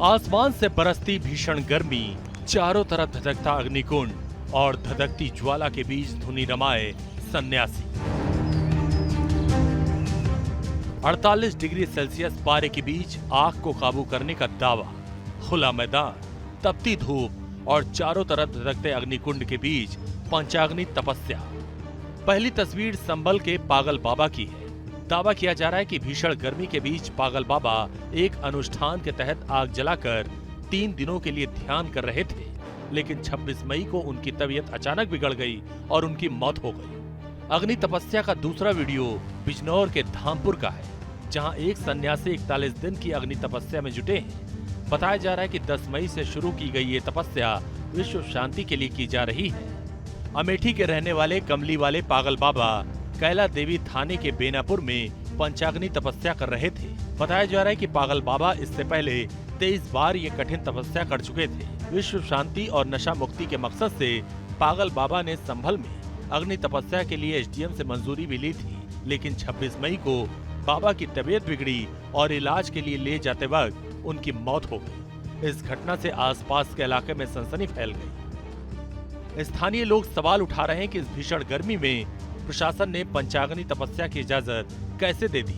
आसमान से बरसती भीषण गर्मी, चारों तरफ धधकता अग्निकुंड और धधकती ज्वाला के बीच धुनी रमाए सन्यासी। 48 डिग्री सेल्सियस पारे के बीच आग को काबू करने का दावा, खुला मैदान, तपती धूप और चारों तरफ धधकते अग्निकुंड के बीच पंचाग्नि तपस्या। पहली तस्वीर संभल के पागल बाबा की है। दावा किया जा रहा है कि भीषण गर्मी के बीच पागल बाबा एक अनुष्ठान के तहत आग जलाकर 3 दिनों के लिए ध्यान कर रहे थे, लेकिन 26 मई को उनकी तबीयत अचानक बिगड़ गई और उनकी मौत हो गई। अग्नि तपस्या का दूसरा वीडियो बिजनौर के धामपुर का है, जहां एक सन्यासी 41 दिन की अग्नि तपस्या में जुटे हैं। बताया जा रहा है कि 10 मई से शुरू की गई ये तपस्या विश्व शांति के लिए की जा रही है। अमेठी के रहने वाले कमली वाले पागल बाबा कैला देवी थाने के बेनापुर में पंचाग्नि तपस्या कर रहे थे। बताया जा रहा है कि पागल बाबा इससे पहले 23 बार ये कठिन तपस्या कर चुके थे। विश्व शांति और नशा मुक्ति के मकसद से पागल बाबा ने संभल में अग्नि तपस्या के लिए एसडीएम से मंजूरी भी ली थी, लेकिन 26 मई को बाबा की तबीयत बिगड़ी और इलाज के लिए ले जाते वक्त उनकी मौत हो गई। इस घटना से आसपास के इलाके में सनसनी फैल गई। स्थानीय लोग सवाल उठा रहे हैं कि इस भीषण गर्मी में प्रशासन ने पंचाग्नि तपस्या की इजाजत कैसे दे दी।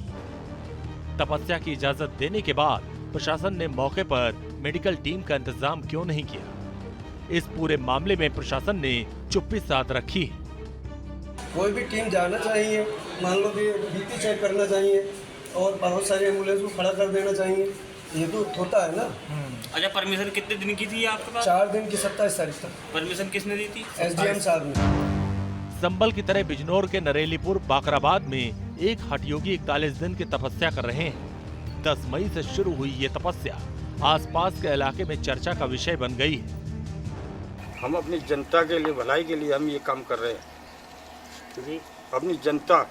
तपस्या की इजाजत देने के बाद प्रशासन ने मौके पर मेडिकल टीम का इंतजाम क्यों नहीं किया। इस पूरे मामले में प्रशासन ने चुप्पी साध रखी है। कोई भी टीम जाना चाहिए, मान लो कि बीपी चेक करना चाहिए और बहुत सारी एम्बुलेंस को खड़ा कर देना चाहिए। ये तो होता है ना। अच्छा, परमिशन कितने दिन की थी आपके पास? 4 दिन की 27 तारीख तक। परमिशन किसने दी थी? एसडीएम साहब ने। संभल की तरह बिजनौर के नरेलीपुर बाकराबाद में एक हठयोगी 41 दिन की तपस्या कर रहे हैं। 10 मई से शुरू हुई ये तपस्या आसपास के इलाके में चर्चा का विषय बन गई है। हम अपनी जनता के लिए, भलाई के लिए हम ये काम कर रहे हैं जी। अपनी जनता,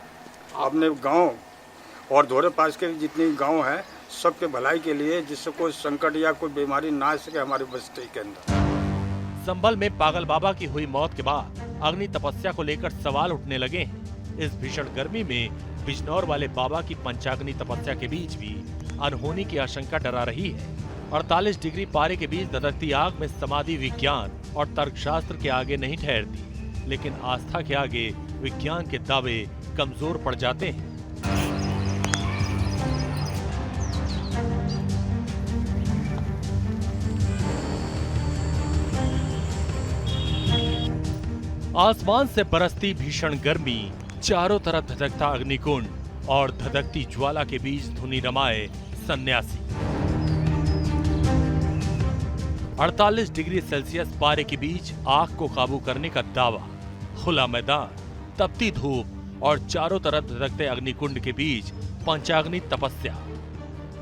अपने गांव और धोरे पास के जितने गांव हैं, सबके भलाई के लिए, जिससे कोई संकट या कोई बीमारी ना आ सके हमारे बस्ती के अंदर। संभल में पागल बाबा की हुई मौत के बाद अग्नि तपस्या को लेकर सवाल उठने लगे हैं। इस भीषण गर्मी में बिजनौर वाले बाबा की पंचाग्नि तपस्या के बीच भी अनहोनी की आशंका डरा रही है। 48 डिग्री पारे के बीच धधकती आग में समाधि विज्ञान और तर्कशास्त्र के आगे नहीं ठहरती, लेकिन आस्था के आगे विज्ञान के दावे कमजोर पड़ जाते हैं। आसमान से बरसती भीषण गर्मी, चारों तरफ धधकता अग्निकुंड और धधकती ज्वाला के बीच धुनी रमाए सन्यासी। 48 डिग्री सेल्सियस पारे के बीच आग को काबू करने का दावा, खुला मैदान, तपती धूप और चारों तरफ धधकते अग्निकुंड के बीच पंचाग्नि तपस्या।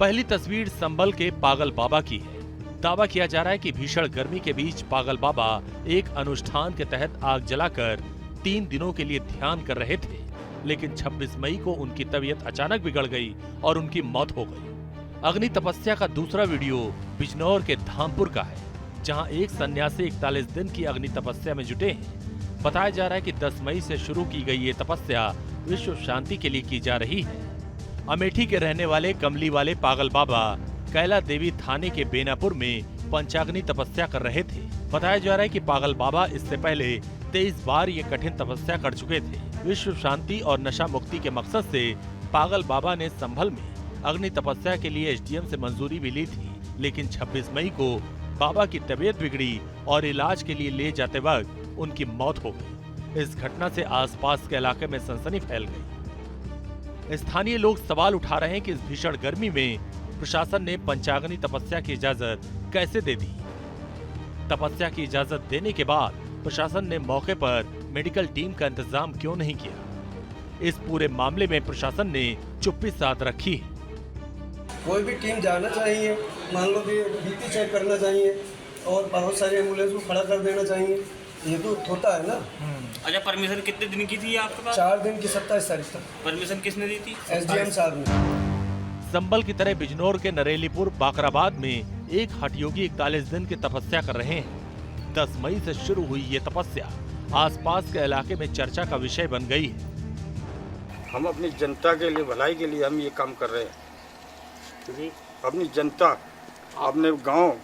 पहली तस्वीर संभल के पागल बाबा की है। दावा किया जा रहा है कि भीषण गर्मी के बीच पागल बाबा एक अनुष्ठान के तहत आग जलाकर 3 दिनों के लिए ध्यान कर रहे थे, लेकिन 26 मई को उनकी तबीयत अचानक बिगड़ गई और उनकी मौत हो गई। अग्नि तपस्या का दूसरा वीडियो बिजनौर के धामपुर का है, जहां एक सन्यासी 41 दिन की अग्नि तपस्या में जुटे हैं। बताया जा रहा है कि 10 मई से शुरू की गई ये तपस्या विश्व शांति के लिए की जा रही है। अमेठी के रहने वाले कमली वाले पागल बाबा कैला देवी थाने के बेनापुर में पंचाग्नि तपस्या कर रहे थे। बताया जा रहा है कि पागल बाबा इससे पहले 23 बार ये कठिन तपस्या कर चुके थे। विश्व शांति और नशा मुक्ति के मकसद से पागल बाबा ने संभल में अग्नि तपस्या के लिए एसडीएम से मंजूरी भी ली थी, लेकिन 26 मई को बाबा की तबीयत बिगड़ी और इलाज के लिए ले जाते वक्त उनकी मौत हो गई। इस घटना से आसपास के इलाके में सनसनी फैल गई। स्थानीय लोग सवाल उठा रहे हैं कि इस भीषण गर्मी में प्रशासन ने पंचाग्नि तपस्या की इजाजत कैसे दे दी। तपस्या की इजाजत देने के बाद प्रशासन ने मौके पर मेडिकल टीम का इंतजाम क्यों नहीं किया। इस पूरे मामले में प्रशासन ने चुप्पी साध रखी है। कोई भी टीम जाना चाहिए, मान लो कि बीपी चेक करना चाहिए और बहुत सारी एम्बुलेंस को खड़ा कर देना चाहिए। ये तो होता है ना। अच्छा, परमिशन कितने दिन की थी आपके पास? 4 दिन की 27 तारीख तक। परमिशन किसने दी थी? एसडीएम साहब ने। संभल की तरह बिजनौर के नरेलीपुर बाकराबाद में एक हठयोगी 41 दिन की तपस्या कर रहे हैं। 10 मई से शुरू हुई ये तपस्या आसपास के इलाके में चर्चा का विषय बन गई है। हम अपनी जनता के लिए, भलाई के लिए हम ये काम कर रहे हैं जी। अपनी जनता, अपने गांव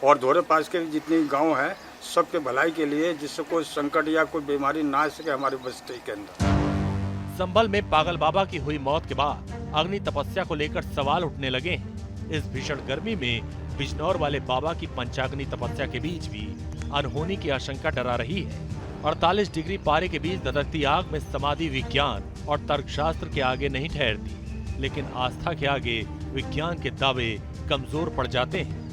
और धोरे पास के जितने गांव हैं सबके भलाई के लिए, जिससे कोई संकट या कोई बीमारी ना आ सके हमारे बस्ती के अंदर। संभल में पागल बाबा की हुई मौत के बाद अग्नि तपस्या को लेकर सवाल उठने लगे हैं। इस भीषण गर्मी में बिजनौर वाले बाबा की पंचाग्नि तपस्या के बीच भी अनहोनी की आशंका डरा रही है। 48 डिग्री पारे के बीच धधकती आग में समाधि विज्ञान और तर्कशास्त्र के आगे नहीं ठहरती, लेकिन आस्था के आगे विज्ञान के दावे कमजोर पड़ जाते हैं।